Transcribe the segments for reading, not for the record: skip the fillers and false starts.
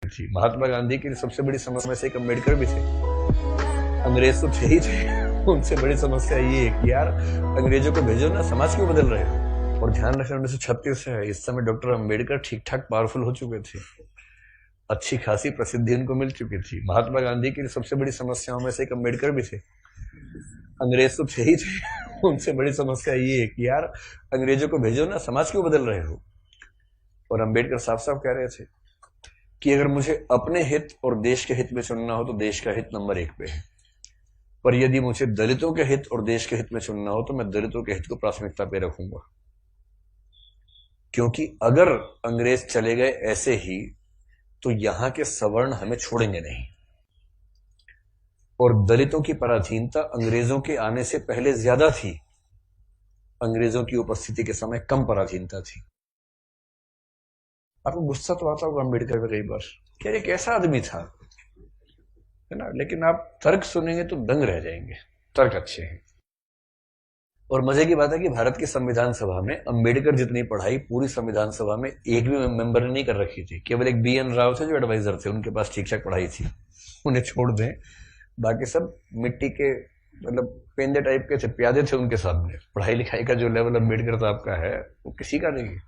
थी। महात्मा गांधी की सबसे बड़ी समस्या में से एक अम्बेडकर भी थे। अंग्रेज तो थे ही थे, उनसे बड़ी समस्या ये है कि यार अंग्रेजों को भेजो ना, समाज क्यों बदल रहे हो। और ध्यान रखना 1936 है, इस समय डॉक्टर अम्बेडकर ठीक ठाक पावरफुल हो चुके थे, अच्छी खासी प्रसिद्धि उनको मिल चुकी थी। महात्मा गांधी की सबसे बड़ी समस्याओं में से एक अम्बेडकर भी थे। अंग्रेज तो थे ही थे, उनसे बड़ी समस्या ये है कि यार अंग्रेजों को भेजो ना, समाज क्यों बदल रहे हो। और अम्बेडकर साफ साफ कह रहे थे कि अगर मुझे अपने हित और देश के हित में चुनना हो तो देश का हित नंबर 1 पे है, पर यदि मुझे दलितों के हित और देश के हित में चुनना हो तो मैं दलितों के हित को प्राथमिकता पे रखूंगा। क्योंकि अगर अंग्रेज चले गए ऐसे ही तो यहां के सवर्ण हमें छोड़ेंगे नहीं, और दलितों की पराधीनता अंग्रेजों के आने से पहले ज्यादा थी, अंग्रेजों की उपस्थिति के समय कम पराधीनता थी। आपको गुस्सा तो आता होगा अम्बेडकर पे कई बार, क्या ये कैसा आदमी था, है ना, लेकिन आप तर्क सुनेंगे तो दंग रह जाएंगे, तर्क अच्छे हैं। और मजे की बात है कि भारत की संविधान सभा में अम्बेडकर जितनी पढ़ाई पूरी संविधान सभा में एक भी मेंबर ने नहीं कर रखी थी। केवल एक BN राव थे जो एडवाइजर थे, उनके पास ठीक ठाक पढ़ाई थी, उन्हें छोड़ दें, बाकी सब मिट्टी के मतलब पेंदे टाइप के थे, प्यादे थे उनके सामने। पढ़ाई लिखाई का जो लेवल अम्बेडकर साहब का है वो किसी का नहीं है।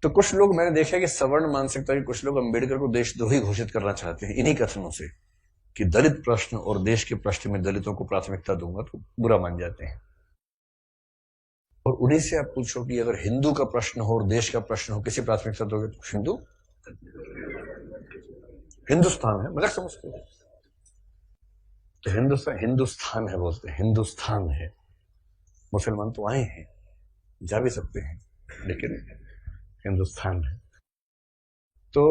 तो कुछ लोग मैंने देखा कि सवर्ण मानसिकता के कुछ लोग अम्बेडकर को देशद्रोही घोषित करना चाहते हैं इन्हीं कथनों से कि दलित प्रश्न और देश के प्रश्न में दलितों को प्राथमिकता दूंगा, तो बुरा मान जाते हैं। और उन्हीं से आप पूछो कि अगर हिंदू का प्रश्न हो और देश का प्रश्न हो, किसी प्राथमिकता दोगे, तो हिंदू, हिंदुस्तान है, मगर समझते हो तो हिंदुस्तान है बोलते हैं, हिंदुस्तान है। मुसलमान तो आए हैं, जा भी सकते हैं, लेकिन हिंदुस्तान है। तो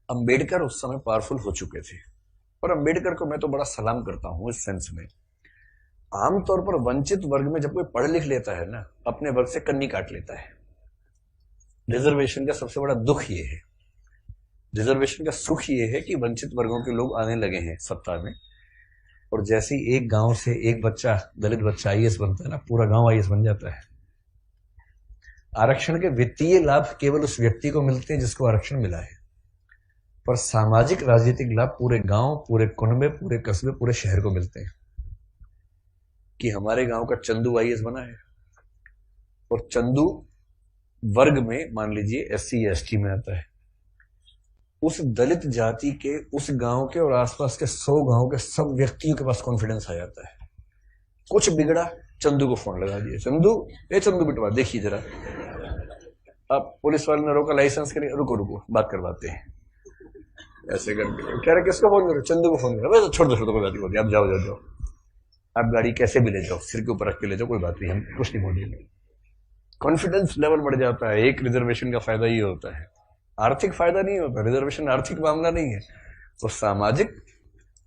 अंबेडकर उस समय पावरफुल हो चुके थे, और अंबेडकर को मैं तो बड़ा सलाम करता हूं इस सेंस में। आमतौर पर वंचित वर्ग में जब कोई पढ़ लिख लेता है ना, अपने वर्ग से कन्नी काट लेता है। रिजर्वेशन का सबसे बड़ा दुख ये है, रिजर्वेशन का सुख ये है कि वंचित वर्गों के लोग आने लगे हैं सत्ता में, और जैसे ही एक गांव से एक बच्चा, दलित बच्चा IAS बनता है ना, पूरा गांव IAS बन जाता है। आरक्षण के वित्तीय लाभ केवल उस व्यक्ति को मिलते हैं जिसको आरक्षण मिला है, पर सामाजिक राजनीतिक लाभ पूरे गांव, पूरे कुनबे, पूरे कस्बे, पूरे शहर को मिलते हैं। कि हमारे गांव का चंदू IAS बना है, और चंदू वर्ग में मान लीजिए SC या ST में आता है, उस दलित जाति के उस गांव के और आसपास के 100 गांव के सब व्यक्तियों के पास कॉन्फिडेंस आ जाता है। कुछ बिगड़ा, चंदू को फोन लगा दिया, चंदू, चंदू बिटवा देखिए जरा। अब पुलिस वाले ने रोका, लाइसेंस के लिए, रुको रुको बात करवाते हैं, ऐसे करके कह रहे किसको फोन करो, चंदू को फोन करो, छोड़ दो कोई बात नहीं, आप जाओ जाओ जाओ, आप गाड़ी कैसे भी ले जाओ, सिर के ऊपर रख के ले जाओ, कोई बात नहीं, हम कुछ नहीं बोलेंगे। कॉन्फिडेंस लेवल बढ़ जाता है। एक रिजर्वेशन का फायदा ये होता है, आर्थिक फायदा नहीं होता, रिजर्वेशन आर्थिक मामला नहीं है, तो सामाजिक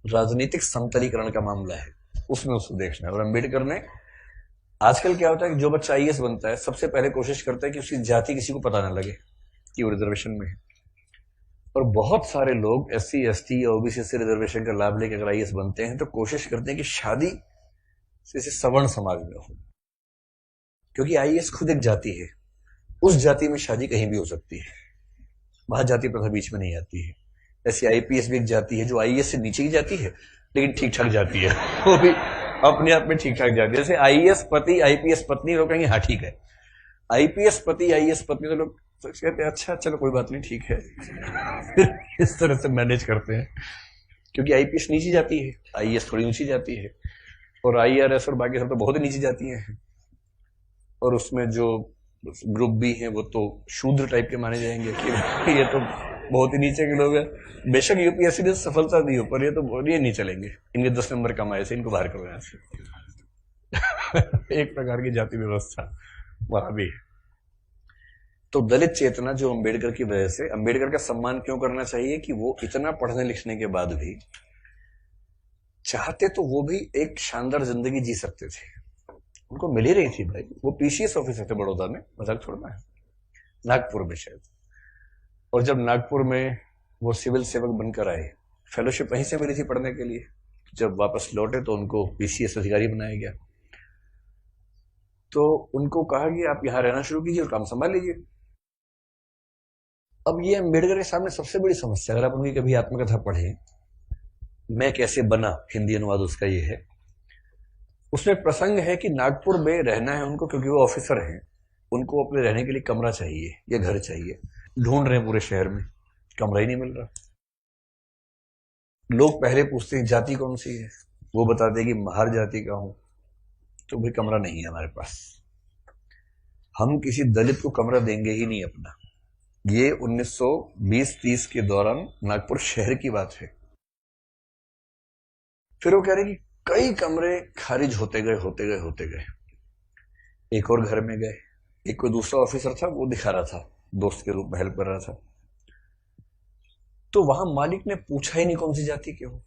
राजनीतिक समतलीकरण का मामला है, उसमें उसको देखना है। और अम्बेडकर ने, आजकल क्या होता है कि जो बच्चा IAS बनता है सबसे पहले कोशिश करता है कि उसकी जाति किसी को पता ना लगे कि वो रिजर्वेशन में है, और बहुत सारे लोग SC ST या OBC से रिजर्वेशन का लाभ लेकर अगर IAS बनते हैं तो कोशिश करते हैं कि शादी जैसे सवर्ण समाज में हो, क्योंकि IAS खुद एक जाति है, उस जाति में शादी कहीं भी हो सकती है, वहां जाति प्रथा बीच में नहीं आती है। ऐसी IPS भी एक जाति है जो IAS से नीचे की जाती है, लेकिन ठीक ठाक जाती है, वो भी अपने आप में ठीक ठाक जाती है। जैसे IAS पति IPS पत्नी, लोग कहेंगे हाँ ठीक है, IPS पति IAS पत्नी, तो लोग कहते हैं अच्छा चलो कोई बात नहीं ठीक है, इस तरह से मैनेज करते हैं, क्योंकि IPS नीची जाती है, IAS थोड़ी ऊंची जाती है, और IRS और बाकी सब तो बहुत ही नीची जाती हैं, और उसमें जो ग्रुप भी हैं वो तो शूद्र टाइप के माने जाएंगे कि ये तो बहुत ही नीचे के लोग हैं। बेशक UPSC ने सफलता दी हो, पर ये तो ये नहीं चलेंगे, इनके 10 नंबर कम आए से, इनको बाहर करो यहाँ से। एक प्रकार की जाति व्यवस्था वहां भी है। तो दलित चेतना जो अम्बेडकर की वजह से, अम्बेडकर का सम्मान क्यों करना चाहिए कि वो इतना पढ़ने लिखने के बाद भी चाहते तो वो भी एक शानदार जिंदगी जी सकते थे, उनको मिल ही रही थी भाई। वो PCS ऑफिसर थे बड़ौदा में, मजाक छोड़ना है, नागपुर में शायद, और जब नागपुर में वो सिविल सेवक बनकर आए, फेलोशिप वहीं से मिली थी पढ़ने के लिए, जब वापस लौटे तो उनको PCS अधिकारी बनाया गया। तो उनको कहा कि आप यहां रहना शुरू कीजिए और काम संभाल लीजिए। अब ये अम्बेडकर के सामने सबसे बड़ी समस्या, अगर आप उनकी कभी आत्मकथा पढ़े, मैं कैसे बना, हिंदी अनुवाद उसका ये है, उसमें प्रसंग है कि नागपुर में रहना है उनको क्योंकि वो ऑफिसर हैं, उनको अपने रहने के लिए कमरा चाहिए या घर चाहिए, ढूंढ रहे हैं पूरे शहर में, कमरा ही नहीं मिल रहा। लोग पहले पूछते हैं जाति कौन सी है, वो बताते हैं कि महार जाति का हूं, तो भाई कमरा नहीं है हमारे पास, हम किसी दलित को कमरा देंगे ही नहीं अपना। ये 1920-30 के दौरान नागपुर शहर की बात है। फिर वो कह रहे कि कई कमरे खारिज होते गए। एक और घर में गए, एक कोई दूसरा ऑफिसर था, वो दिखा रहा था, दोस्त के रूप में हेल्प कर रहा था, तो वहां मालिक ने पूछा ही नहीं कौन सी जाति के हो,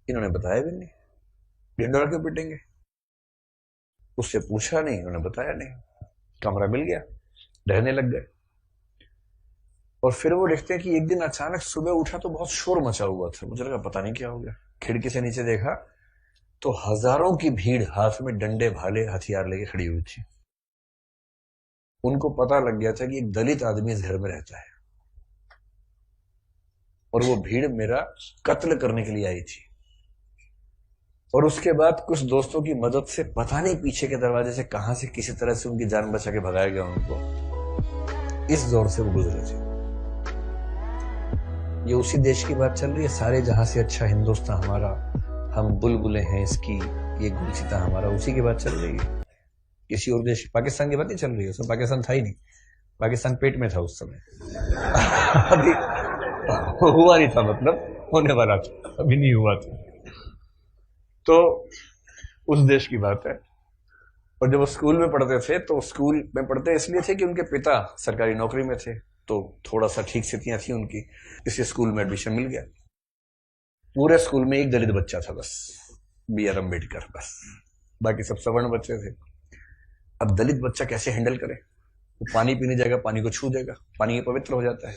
इन्होंने बताया भी नहीं, ढिंडोरा क्यों पिटेंगे, उससे पूछा नहीं, उन्होंने बताया नहीं, कमरा मिल गया, रहने लग गए। और फिर वो देखते हैं कि एक दिन अचानक सुबह उठा तो बहुत शोर मचा हुआ था, मुझे लगा पता नहीं क्या हो गया, खिड़की से नीचे देखा तो हजारों की भीड़ हाथ में डंडे भाले हथियार लेके खड़ी हुई थी। उनको पता लग गया था कि एक दलित आदमी इस घर में रहता है और वो भीड़ मेरा कत्ल करने के लिए आई थी। और उसके बाद कुछ दोस्तों की मदद से पता नहीं पीछे के दरवाजे से कहां से किसी तरह से उनकी जान बचा के भगाया गया उनको। इस दौर से वो गुजरे थे। ये उसी देश की बात चल रही है, सारे जहां से अच्छा हिंदुस्तान हमारा, हम बुलबुलें हैं इसकी, ये गुलसिता हमारा, उसी की बात चल रही है। किसी और देश, पाकिस्तान की बात नहीं चल रही है, उसमें पाकिस्तान था ही नहीं, पाकिस्तान पेट में था उस समय अभी हुआ नहीं था, मतलब होने वाला था, अभी नहीं हुआ था। तो उस देश की बात है। और जब वो स्कूल में पढ़ते थे तो स्कूल में पढ़ते इसलिए थे कि उनके पिता सरकारी नौकरी में थे, तो थोड़ा सा ठीक स्थितियां थी उनकी, इसी स्कूल में एडमिशन मिल गया। पूरे स्कूल में एक दलित बच्चा था बस, बी.आर. अम्बेडकर, बस, बाकी सब सवर्ण बच्चे थे। अब दलित बच्चा कैसे हैंडल करे, वो पानी पीने जाएगा, पानी को छू देगा, पानी पवित्र हो जाता है,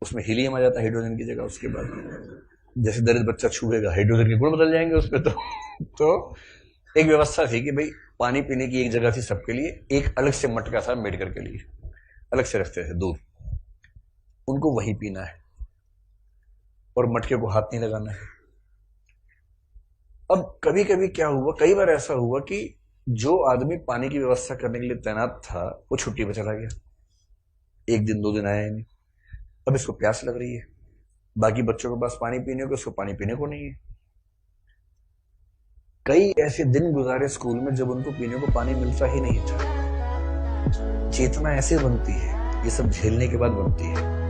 उसमें हीलियम आ जाता है हाइड्रोजन की जगह। उसके बाद जैसे दलित बच्चा छूएगा, हाइड्रोजन के गुण बदल जाएंगे उसमें। तो एक व्यवस्था थी कि भाई पानी पीने की एक जगह थी सबके लिए, एक अलग से मटका था अम्बेडकर के लिए, अलग से रखते थे दूर, उनको वहीं पीना है और मटके को हाथ नहीं लगाना है। अब कभी कभी क्या हुआ, कई बार ऐसा हुआ कि जो आदमी पानी की व्यवस्था करने के लिए तैनात था वो छुट्टी पर चला गया, एक दिन 2 दिन आया नहीं। अब इसको प्यास लग रही है, बाकी बच्चों के पास पानी पीने को, इसको पानी पीने को नहीं है। कई ऐसे दिन गुजारे स्कूल में जब उनको पीने को पानी मिलता ही नहीं था। चेतना ऐसे बनती है, ये सब झेलने के बाद बनती है।